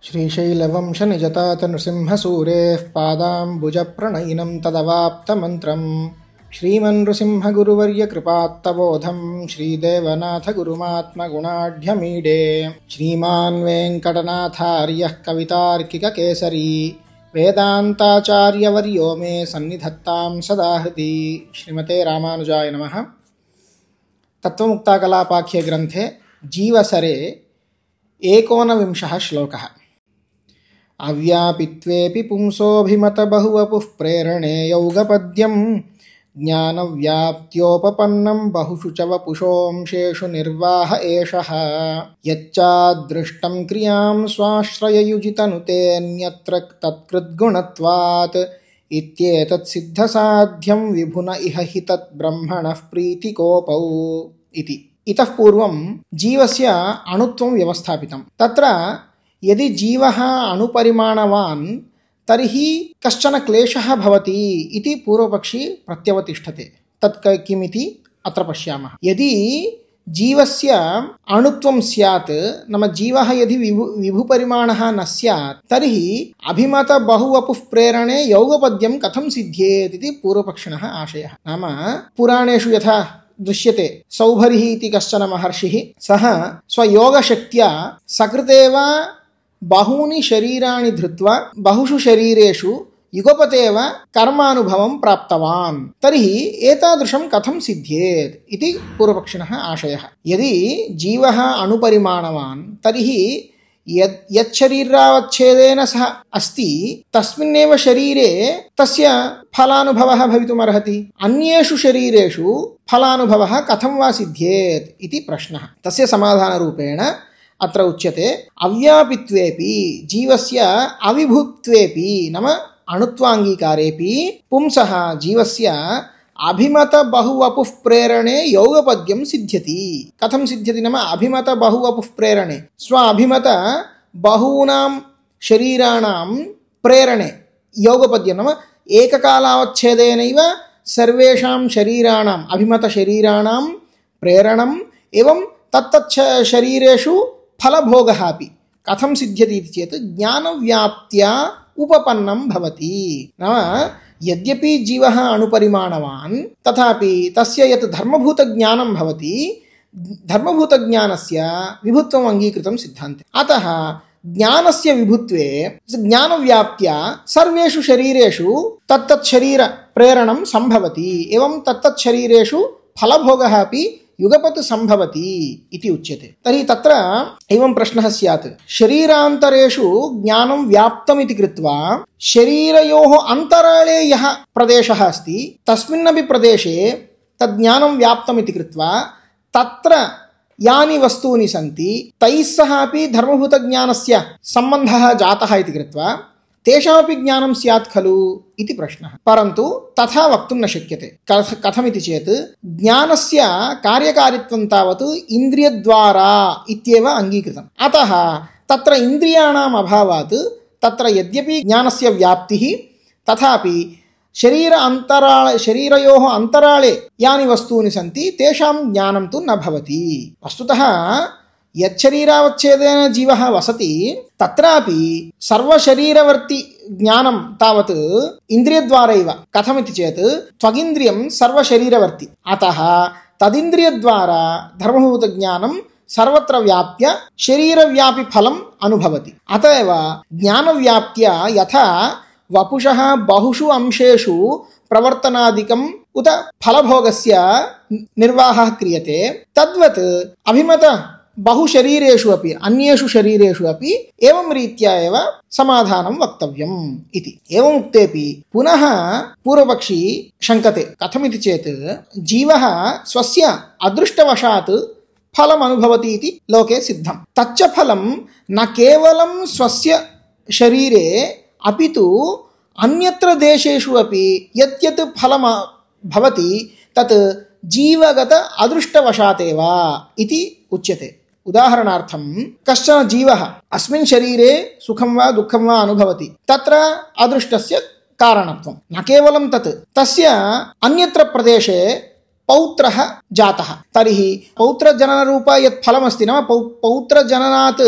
श्रीशैलवंशनिजतात नृसिंहसूरेः पादाम्बुजप्रणयिनं तदवाप्तमन्त्रं श्रीमन्नृसिंहगुरुवर्यकृपात्तबोधं श्रीदेवनाथगुरुमात्मगुणाढ्यमीडे श्रीमान् वेङ्कटनाथार्यः कवितार्किककेसरी वेदान्ताचार्यवर्यो मे सन्निधत्तां सदा हृदि। श्रीमते रामानुजाय नमः। तत्त्वमुक्ताकलापाख्ये ग्रन्थे जीवसरे 19 श्लोकः। अव्यापित्वेऽपि पुंसोऽभिमतबहुवपुः प्रेरणे यौगपद्यं ज्ञानव्याप्त्योपपन्नं बहुषु च वपुषोंशेषु निर्वाह एषः यच्चादृष्टं क्रियां स्वाश्रययुजितनुतेऽन्यत्र तत्कृद्गुणत्वात् इत्येतत् सिद्धसाध्यं विभुन इह हि तत् ब्रह्मणः प्रीतिकोपौ इति। इतः पूर्वं जीवस्य अणुत्वं व्यवस्थापितं। तत्र यदि जीवः अणुपरिमाणवान् तर्हि कश्चन क्लेशः भवति इति पूर्वपक्षी प्रत्यवतिष्ठते। तत् किमिति अत्र पश्यामः। यदि जीवस्य अणुत्वं स्यात्, नाम जीवः यदि विभुपरिमाणः न स्यात् तर्हि अभिमत बहुवपुः प्रेरणे यौगपद्यं कथं सिद्ध्येत् इति पूर्वपक्षिणः आशयः। नाम पुराणेषु यथा दृश्यते, सौभरिः इति कश्चन महर्षिः, सः स्वयोगशक्त्या सकृतेव बहूनि शरीराणि धृत्वा बहुषु शरीरेषु युगपतेव कर्मानुभवं प्राप्तवान्। तर्हि एतादृशं कथं सिद्ध्येत् इति पूर्वपक्षिणः आशयः। यदि जीवः अणुपरिमाणवान् तर्हि यच्छरीरावच्छेदेन सः अस्ति तस्मिन्नेव शरीरे तस्य फलानुभवः भवितुमर्हति। अन्येषु शरीरेषु फलानुभवः कथं वा सिद्ध्येत् इति प्रश्नः। तस्य समाधानरूपेण अत्र उच्यते, अव्यापित्वेऽपि जीवस्य अविभुत्वेऽपि नाम अणुत्वाङ्गीकारेऽपि पुंसः जीवस्य अभिमत बहुवपुः प्रेरणे यौगपद्यं सिद्ध्यति। कथं सिद्ध्यति नाम अभिमत बहुवपुः प्रेरणे, स्व अभिमत बहूनां शरीराणां प्रेरणे यौगपद्यं नाम एककालावच्छेदेनैव सर्वेषां शरीराणाम् अभिमतशरीराणां प्रेरणम् एवं तत्तच्च शरीरेषु फलभोगः अपि कथं सिद्ध्यति इति चेत् ज्ञानव्याप्त्या उपपन्नं भवति। नाम यद्यपि जीवः अणुपरिमाणवान् तथापि तस्य यत् धर्मभूतज्ञानं भवति, धर्मभूतज्ञानस्य विभुत्वम् अङ्गीकृतं सिद्धान्ते। अतः ज्ञानस्य विभुत्वे ज्ञानव्याप्त्या सर्वेषु शरीरेषु तत्तत् शरीर प्रेरणं सम्भवति एवं तत्तत् शरीरेषु फलभोगः अपि युगपत् सम्भवति इति उच्यते। तर्हि तत्र एवं प्रश्नः स्यात्, शरीरान्तरेषु ज्ञानं व्याप्तमिति कृत्वा शरीरयोः अन्तराळे यः प्रदेशः अस्ति तस्मिन्नपि प्रदेशे तज्ज्ञानं व्याप्तमिति कृत्वा तत्र यानि वस्तूनि सन्ति तैः सह अपि धर्मभूतज्ञानस्य सम्बन्धः जातः इति कृत्वा तेषामपि ज्ञानं स्यात् खलु इति प्रश्नः। परन्तु तथा वक्तुं न शक्यते। कथमिति चेत् ज्ञानस्य कार्यकारित्वं तावत् इन्द्रियद्वारा इत्येव अङ्गीकृतम्। अतः तत्र इन्द्रियाणाम् अभावात् तत्र यद्यपि ज्ञानस्य व्याप्तिः तथापि शरीरयोः अन्तराळे यानि वस्तूनि सन्ति तेषां ज्ञानं तु न भवति। वस्तुतः यच्छरीरावच्छेदेन जीवः वसति तत्रापि सर्वशरीरवर्ति ज्ञानं तावत् इन्द्रियद्वारैव। कथमिति चेत् त्वगिन्द्रियं सर्वशरीरवर्ति, अतः तदिन्द्रियद्वारा धर्मभूतज्ञानं सर्वत्र व्याप्य शरीरव्यापि फलम् अनुभवति। अत एव ज्ञानव्याप्त्या यथा वपुषः बहुषु अंशेषु प्रवर्तनादिकम् उत फलभोगस्य निर्वाहः क्रियते, तद्वत् अभिमत बहुशरीरेषु अपि अन्येषु शरीरेषु अपि एवं रीत्या एव समाधानं वक्तव्यम् इति। एवम् उक्तेपि पुनः पूर्वपक्षी शङ्कते। कथमिति चेत् जीवः स्वस्य अदृष्टवशात् फलम् अनुभवति इति लोके सिद्धं। तच्च फलं न केवलं स्वस्य शरीरे अपि तु अन्यत्र देशेषु अपि यत् फलं भवति तत् जीवगत अदृष्टवशातेव इति उच्यते। उदाहरणार्थं कश्चन जीवः अस्मिन् शरीरे सुखं वा दुःखं वा अनुभवति, तत्र अदृष्टस्य कारणत्वं न केवलं तत्, तस्य अन्यत्र प्रदेशे पौत्रः जातः तर्हि पौत्रजननरूप यत् फलमस्ति नाम पौत्रजननात्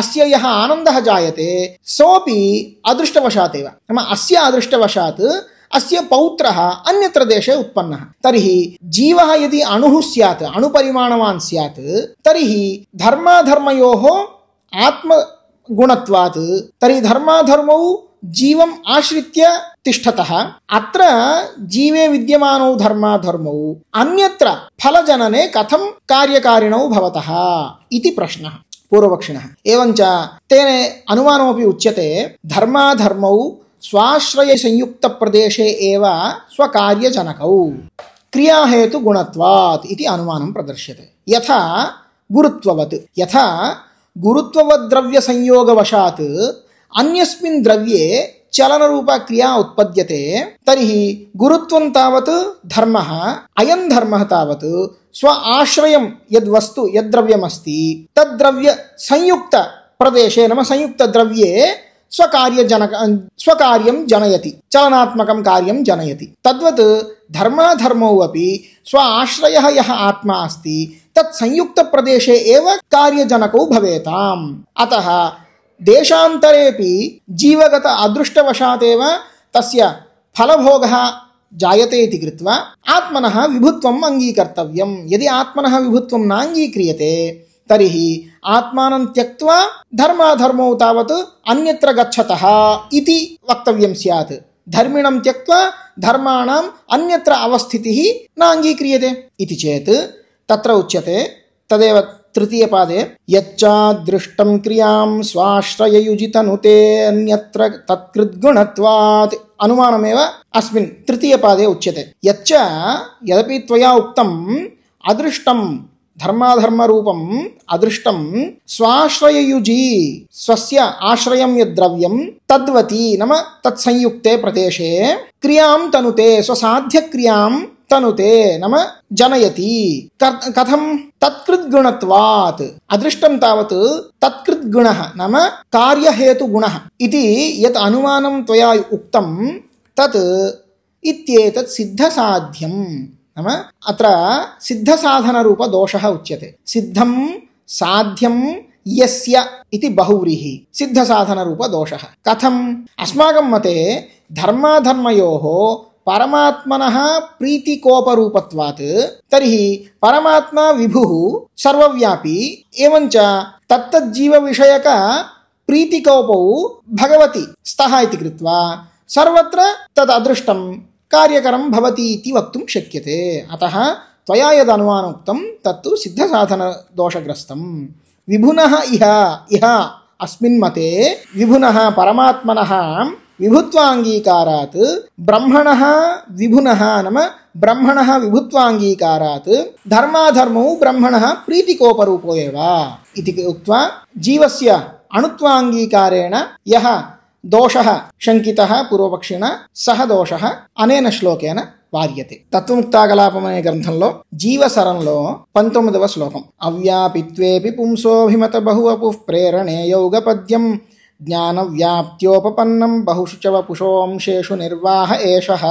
अस्य यः आनन्दः जायते सोऽपि अदृष्टवशात् एव नाम अस्य अदृष्टवशात् अस्य पौत्रः अन्यत्र देशे उत्पन्नः तर्हि जीवः यदि अणुः स्यात् अणुपरिमाणवान् स्यात् तर्हि धर्माधर्मयोः आत्मगुणत्वात् तर्हि धर्माधर्मौ जीवम् आश्रित्य तिष्ठतः अत्र जीवे विद्यमानौ धर्माधर्मौ अन्यत्र फलजनने कथं कार्यकारिणौ भवतः इति प्रश्नः पूर्वपक्षिणः। एवञ्च तेन अनुमानमपि उच्यते धर्माधर्मौ स्वाश्रय संयुक्त प्रदेशे एव स्वकार्यजनकौ क्रियाहेतु गुणत्वात् इति अनुमानं प्रदर्श्यते। यथा गुरुत्ववत् यथा गुरुत्ववद् द्रव्य संयोगवशात् अन्यस्मिन् द्रव्ये चलनरूपा क्रिया उत्पद्यते तर्हि गुरुत्वं तावत् धर्मः अयं धर्मः तावत् स्व आश्रयं यद्वस्तु यद्द्रव्यमस्ति तद्द्रव्य संयुक्त प्रदेशे नाम संयुक्त द्रव्ये स्वकार्यं जनयति चलनात्मकं कार्यं जनयति तद्वत् धर्माधर्मौ अपि स्व आश्रयः यः आत्मा अस्ति तत् संयुक्त प्रदेशे एव कार्यजनकौ भवेताम्। अतः देशान्तरेऽपि जीवगत अदृष्टवशादेव तस्य फलभोगः जायते इति कृत्वा आत्मनः विभुत्वम् अङ्गीकर्तव्यम्। यदि आत्मनः विभुत्वं नाङ्गीक्रियते तर्हि आत्मानं त्यक्त्वा धर्माधर्मौ तावत् अन्यत्र गच्छतः इति वक्तव्यं स्यात्। धर्मिणं त्यक्त्वा धर्माणाम् अन्यत्र अवस्थितिः नाङ्गीक्रियते इति चेत् तत्र उच्यते तदेव तृतीयपादे यच्चादृष्टं क्रियां स्वाश्रययुजितनुते अन्यत्र तत्कृद्गुणत्वात् अनुमानमेव अस्मिन् तृतीयपादे उच्यते। यच्च यदपि त्वया उक्तम् अदृष्टं धर्माधर्मरूपम् अदृष्टं स्वाश्रययुजी स्वस्य आश्रयं यद्द्रव्यं तद्वती नाम तत्संयुक्ते प्रदेशे क्रियां तनुते स्वसाध्यक्रियां तनुते नाम जनयति कथं तत्कृद्गुणत्वात् अदृष्टं तावत् तत्कृद्गुणः नाम कार्यहेतुगुणः इति यत् अनुमानं त्वया उक्तं तत् इत्येतत् सिद्धसाध्यं नाम अत्र सिद्धसाधनरूपदोषः उच्यते। सिद्धं साध्यं यस्य इति बहुव्रीहि सिद्धसाधनरूपदोषः कथम् अस्माकं मते धर्माधर्मयोः परमात्मनः प्रीतिकोपरूपत्वात् तर्हि परमात्मा विभुः सर्वव्यापी एवञ्च तत्तज्जीवविषयक प्रीतिकोपौ भगवति स्तः इति कृत्वा सर्वत्र तद् अदृष्टं कार्यकरं भवति इति वक्तुं शक्यते। अतः त्वया यदनुमानोक्तं तत्तु सिद्धसाधनदोषग्रस्तं। विभुनः इह अस्मिन् मते विभुनः परमात्मनः विभुत्वाङ्गीकारात् ब्रह्मणः विभुनः नाम ब्रह्मणः विभुत्वाङ्गीकारात् धर्माधर्मौ ब्रह्मणः प्रीतिकोपरूपो एव इति उक्त्वा जीवस्य अणुत्वाङ्गीकारेण यः दोषः शङ्कितः पूर्वपक्षिणा सः दोषः अनेन श्लोकेन వార్యతే. తత్వముక్తాకలాపమనే గ్రంథంలో జీవసరంలో 19వ శ్లోకం. అవ్యాపిత్వేపి పుంసోభిమత బహువపుః ప్రేరణే యోగపద్యం జ్ఞానవ్యాప్త్యోపపన్నం బహుషు చ వపుషోంశేషు నిర్వాహ ఏషః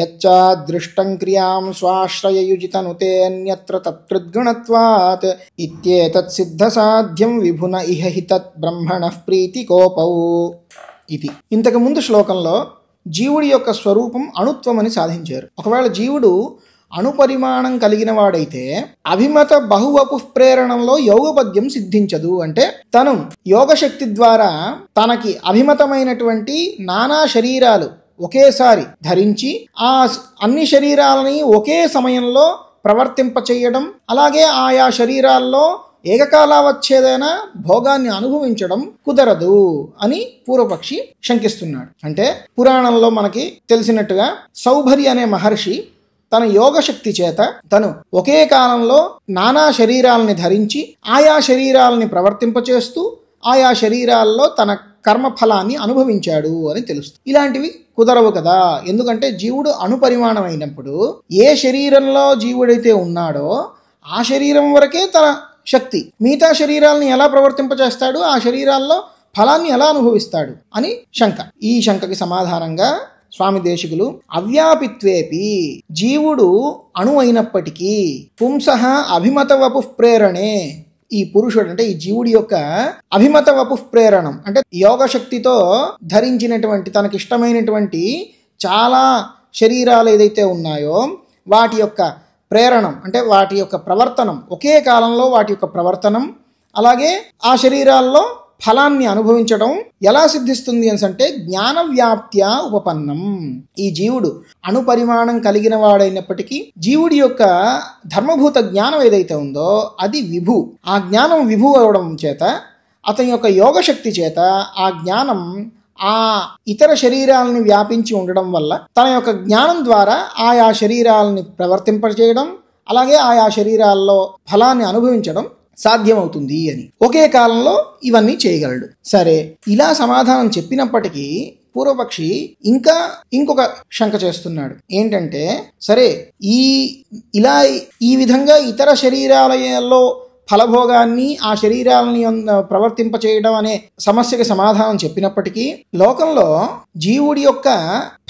యచ్చాదృష్టం క్రియాం స్వాశ్రయయుజితనుతే అన్యత్ర తత్కృద్గుణత్వాత్ ఇత్యేతత్ సిద్ధసాధ్యం విభున ఇహ హి తత్ బ్రహ్మణః ప్రీతికోపౌ ఇది. ఇంతకు ముందు శ్లోకంలో జీవుడి యొక్క స్వరూపం అణుత్వం అని సాధించారు. ఒకవేళ జీవుడు అణుపరిమాణం కలిగిన వాడైతే అభిమత బహువపుః ప్రేరణంలో యోగపద్యం సిద్ధించదు. అంటే తను యోగశక్తి ద్వారా తనకి అభిమతమైనటువంటి నానా శరీరాలు ఒకేసారి ధరించి ఆ అన్ని శరీరాలని ఒకే సమయంలో ప్రవర్తింపచేయడం, అలాగే ఆయా శరీరాల్లో ఏకకాలావచ్ఛేదైన భోగాన్ని అనుభవించడం కుదరదు అని పూర్వపక్షి శంకిస్తున్నాడు. అంటే పురాణంలో మనకి తెలిసినట్టుగా సౌభరి అనే మహర్షి తన యోగశక్తి చేత తను ఒకే కాలంలో నానా శరీరాలని ధరించి ఆయా శరీరాలని ప్రవర్తింపచేస్తూ ఆయా శరీరాల్లో తన కర్మఫలాన్ని అనుభవించాడు అని తెలుస్తుంది. ఇలాంటివి కుదరవు కదా. ఎందుకంటే జీవుడు అణుపరిమాణం అయినప్పుడు ఏ శరీరంలో జీవుడైతే ఉన్నాడో ఆ శరీరం వరకే తన శక్తి, మిగతా శరీరాలని ఎలా ప్రవర్తింపచేస్తాడు, ఆ శరీరాల్లో ఫలాన్ని ఎలా అనుభవిస్తాడు అని శంక. ఈ శంకకి సమాధానంగా స్వామి దేశికులు అవ్యాపిత్వేపి జీవుడు అణు అయినప్పటికీ పుంసః అభిమత వపు ప్రేరణే ఈ పురుషుడు అంటే ఈ జీవుడి యొక్క అభిమత వపు ప్రేరణం అంటే యోగ శక్తితో ధరించినటువంటి తనకిష్టమైనటువంటి చాలా శరీరాలు ఏదైతే ఉన్నాయో వాటి యొక్క ప్రేరణం అంటే వాటి యొక్క ప్రవర్తనం ఒకే కాలంలో వాటి యొక్క ప్రవర్తనం అలాగే ఆ శరీరాల్లో ఫలాన్ని అనుభవించడం ఎలా సిద్ధిస్తుంది అంటే జ్ఞాన వ్యాప్త్యా ఉపపన్నం. ఈ జీవుడు అణుపరిమాణం కలిగిన వాడైనప్పటికీ జీవుడి యొక్క ధర్మభూత జ్ఞానం ఏదైతే ఉందో అది విభు. ఆ జ్ఞానం విభు అవడం చేత అతని యొక్క యోగశక్తి చేత ఆ జ్ఞానం ఆ ఇతర శరీరాలని వ్యాపించి ఉండడం వల్ల తన యొక్క జ్ఞానం ద్వారా ఆయా శరీరాలని ప్రవర్తింపజేయడం అలాగే ఆయా శరీరాల్లో ఫలాన్ని అనుభవించడం సాధ్యమవుతుంది అని ఒకే కాలంలో ఇవన్నీ చేయగలడు. సరే, ఇలా సమాధానం చెప్పినప్పటికీ పూర్వపక్షి ఇంకా ఇంకొక శంక చేస్తున్నాడు. ఏంటంటే సరే ఇలా ఈ విధంగా ఇతర శరీరాలలో ఫలభోగాన్ని ఆ శరీరాలని ప్రవర్తింపచేయడం అనే సమస్యకి సమాధానం చెప్పినప్పటికీ లోకంలో జీవుడి యొక్క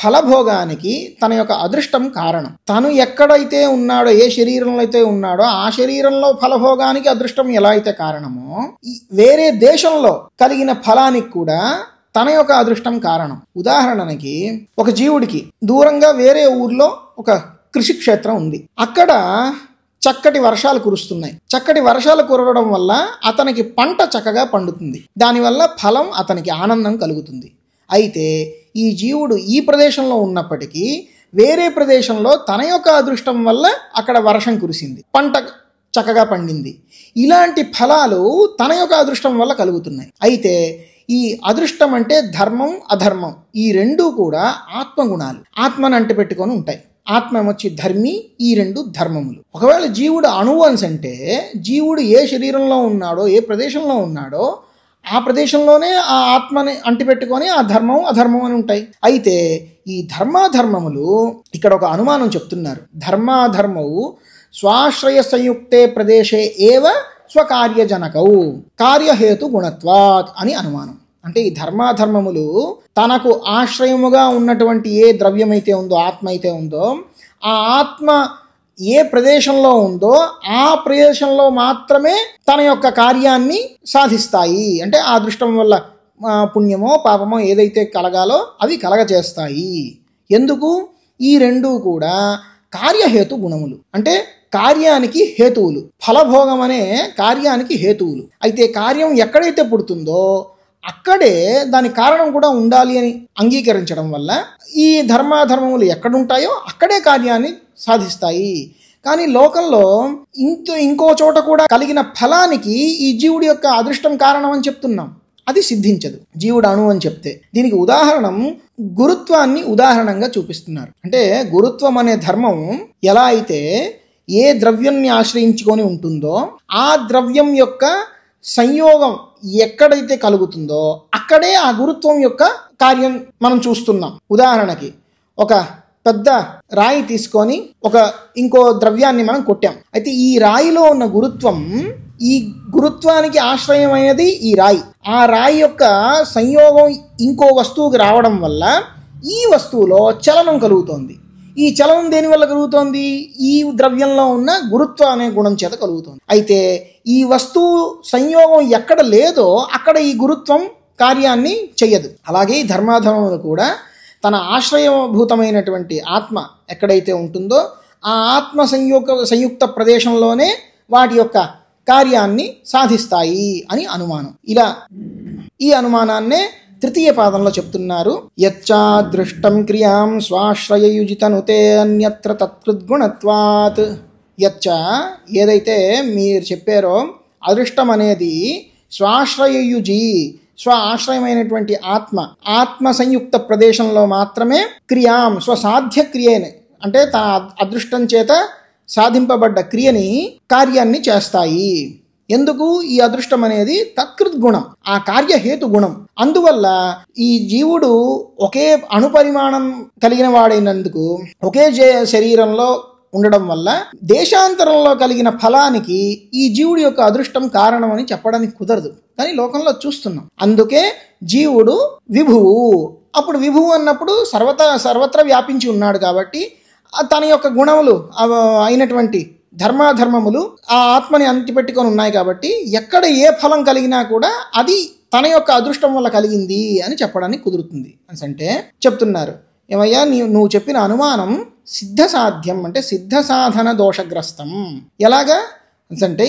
ఫలభోగానికి తన యొక్క అదృష్టం కారణం. తను ఎక్కడైతే ఉన్నాడో ఏ శరీరంలో అయితే ఉన్నాడో ఆ శరీరంలో ఫలభోగానికి అదృష్టం ఎలా అయితే కారణమో వేరే దేశంలో కలిగిన ఫలానికి కూడా తన యొక్క అదృష్టం కారణం. ఉదాహరణకి ఒక జీవుడికి దూరంగా వేరే ఊర్లో ఒక కృషి క్షేత్రం ఉంది. అక్కడ చక్కటి వర్షాలు కురుస్తున్నాయి. చక్కటి వర్షాలు కురవడం వల్ల అతనికి పంట చక్కగా పండుతుంది. దానివల్ల ఫలం అతనికి ఆనందం కలుగుతుంది. అయితే ఈ జీవుడు ఈ ప్రదేశంలో ఉన్నప్పటికీ వేరే ప్రదేశంలో తన యొక్క అదృష్టం వల్ల అక్కడ వర్షం కురిసింది, పంట చక్కగా పండింది. ఇలాంటి ఫలాలు తన యొక్క అదృష్టం వల్ల కలుగుతున్నాయి. అయితే ఈ అదృష్టం అంటే ధర్మం అధర్మం ఈ రెండూ కూడా ఆత్మగుణాలు, ఆత్మను అంటిపెట్టుకొని ఉంటాయి. ఆత్మ వచ్చి ధర్మి, ఈ రెండు ధర్మములు. ఒకవేళ జీవుడు అణువన్స్ అంటే జీవుడు ఏ శరీరంలో ఉన్నాడో ఏ ప్రదేశంలో ఉన్నాడో ఆ ప్రదేశంలోనే ఆ ఆత్మని అంటిపెట్టుకొని ఆ ధర్మం అధర్మం అని ఉంటాయి. అయితే ఈ ధర్మాధర్మములు ఇక్కడ ఒక అనుమానం చెప్తున్నారు. ధర్మాధర్మవు స్వాశ్రయ సంయుక్తే ప్రదేశే ఏవ స్వకార్యజనకౌ కార్యహేతు గుణత్వాత్ అని అనుమానం. అంటే ఈ ధర్మాధర్మములు తనకు ఆశ్రయముగా ఉన్నటువంటి ఏ ద్రవ్యమైతే ఉందో ఆత్మ అయితే ఉందో ఆ ఆత్మ ఏ ప్రదేశంలో ఉందో ఆ ప్రదేశంలో మాత్రమే తన యొక్క కార్యాన్ని సాధిస్తాయి. అంటే ఆ అదృష్టం వల్ల పుణ్యమో పాపమో ఏదైతే కలగాలో అవి కలగజేస్తాయి. ఎందుకు? ఈ రెండూ కూడా కార్యహేతు గుణములు, అంటే కార్యానికి హేతువులు. ఫలభోగం అనే కార్యానికి హేతువులు. అయితే కార్యం ఎక్కడైతే పుడుతుందో అక్కడే దాని కారణం కూడా ఉండాలి అని అంగీకరించడం వల్ల ఈ ధర్మాధర్మములు ఎక్కడుంటాయో అక్కడే కార్యాన్ని సాధిస్తాయి. కానీ లోకంలో ఇంకో చోట కూడా కలిగిన ఫలానికి ఈ జీవుడి యొక్క అదృష్టం కారణం అని చెప్తున్నాం, అది సిద్ధించదు. జీవుడు అణు అని చెప్తే దీనికి ఉదాహరణం గురుత్వాన్ని ఉదాహరణంగా చూపిస్తున్నారు. అంటే గురుత్వం అనే ధర్మం ఎలా అయితే ఏ ద్రవ్యాన్ని ఆశ్రయించుకొని ఉంటుందో ఆ ద్రవ్యం యొక్క సంయోగం ఎక్కడైతే కలుగుతుందో అక్కడే ఆ గురుత్వం యొక్క కార్యం మనం చూస్తున్నాం. ఉదాహరణకి ఒక పెద్ద రాయి తీసుకొని ఇంకో ద్రవ్యాన్ని మనం కొట్టాం. అయితే ఈ రాయిలో ఉన్న గురుత్వం, ఈ గురుత్వానికి ఆశ్రయమైనది ఈ రాయి. ఆ రాయి యొక్క సంయోగం ఇంకో వస్తువుకి రావడం వల్ల ఈ వస్తువులో చలనం కలుగుతోంది. ఈ చలనం దేని వల్ల కలుగుతోంది? ఈ ద్రవ్యంలో ఉన్న గురుత్వ అనే గుణం చేత కలుగుతోంది. అయితే ఈ వస్తువు సంయోగం ఎక్కడ లేదో అక్కడ ఈ గురుత్వం కార్యాన్ని చెయ్యదు. అలాగే ఈ ధర్మాధర్మములు కూడా తన ఆశ్రయభూతమైనటువంటి ఆత్మ ఎక్కడైతే ఉంటుందో ఆ ఆత్మ సంయుక్త ప్రదేశంలోనే వాటి యొక్క కార్యాన్ని సాధిస్తాయి అని అనుమానం. ఇలా ఈ అనుమానాన్నే తృతీయ పాదంలో చెప్తున్నారు. యచ్చాదృష్టం క్రియాం స్వాశ్రయయుజితనుతే అన్యత్ర తత్కృద్గుణత్వాత్. యచ్చ ఏదైతే మీరు చెప్పారో అదృష్టం అనేది స్వాశ్రయయుజి స్వ ఆశ్రయమైనటువంటి ఆత్మ సంయుక్త ప్రదేశంలో మాత్రమే క్రియాం స్వసాధ్య క్రియని అంటే తన అదృష్టం చేత సాధింపబడ్డ క్రియని కార్యాన్ని చేస్తాయి. ఎందుకు? ఈ అదృష్టం అనేది తత్కృత్ గుణం, ఆ కార్యహేతు గుణం. అందువల్ల ఈ జీవుడు ఒకే అణుపరిమాణం కలిగిన వాడైనందుకు ఒకే శరీరంలో ఉండడం వల్ల దేశాంతరంలో కలిగిన ఫలానికి ఈ జీవుడి యొక్క అదృష్టం కారణం అని చెప్పడానికి కుదరదు. కానీ లోకంలో చూస్తున్నాం. అందుకే జీవుడు విభువు, అప్పుడు విభువు అన్నప్పుడు సర్వత్రా వ్యాపించి ఉన్నాడు కాబట్టి తన యొక్క గుణములు అయినటువంటి ధర్మాధర్మములు ఆ ఆత్మని అంటిపెట్టుకొని ఉన్నాయి కాబట్టి ఎక్కడ ఏ ఫలం కలిగినా కూడా అది తన యొక్క అదృష్టం వల్ల కలిగింది అని చెప్పడానికి కుదురుతుంది అంటే చెప్తున్నారు. ఏమయ్యా, నువ్వు చెప్పిన అనుమానం సిద్ధ సాధ్యం అంటే సిద్ధ సాధన దోషగ్రస్తం. ఎలాగా అంటే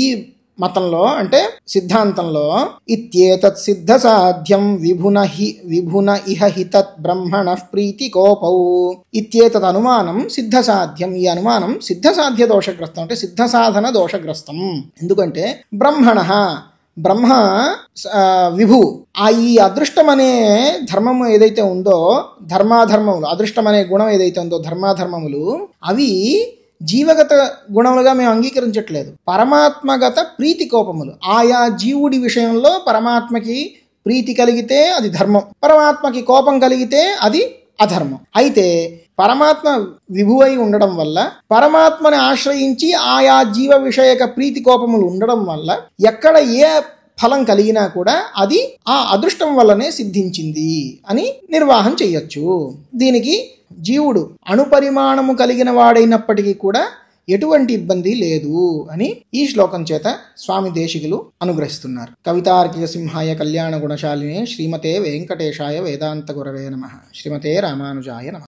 ఈ మతంలో అంటే సిద్ధాంతంలో ఇత్యేతత్ సిద్ధ సాధ్యం విభున ఇహ హితత్ బ్రహ్మణ ప్రీతి కోపౌ. ఇత్యేతత్ అనుమానం సిద్ధ సాధ్యం, ఈ అనుమానం సిద్ధ సాధ్య దోషగ్రస్తం అంటే సిద్ధ సాధన దోషగ్రస్తం. ఎందుకంటే బ్రహ్మ విభు ఈ అదృష్టం అనే ధర్మము ఏదైతే ఉందో, ధర్మాధర్మములు, అదృష్టం అనే గుణం ఏదైతే ఉందో ధర్మాధర్మములు, అవి జీవగత గుణములుగా మేము అంగీకరించట్లేదు. పరమాత్మగత ప్రీతి కోపములు. ఆయా జీవుడి విషయంలో పరమాత్మకి ప్రీతి కలిగితే అది ధర్మం, పరమాత్మకి కోపం కలిగితే అది అధర్మం. అయితే పరమాత్మ విభువై ఉండడం వల్ల, పరమాత్మని ఆశ్రయించి ఆయా జీవ విషయక ప్రీతి కోపములు ఉండడం వల్ల ఎక్కడ ఏ ఫలం కలిగినా కూడా అది ఆ అదృష్టం వల్లనే సిద్ధించింది అని నిర్వాహం చెయ్యొచ్చు. దీనికి జీవుడు అణుపరిమాణము కలిగిన వాడైనప్పటికీ కూడా ఎటువంటి ఇబ్బంది లేదు అని ఈ శ్లోకం చేత స్వామి దేశికులు అనుగ్రహిస్తున్నారు. కవితార్కిక సింహాయ కళ్యాణ గుణశాలినే శ్రీమతే వెంకటేశాయ వేదాంత గురవే నమః. శ్రీమతే రామానుజాయ నమః.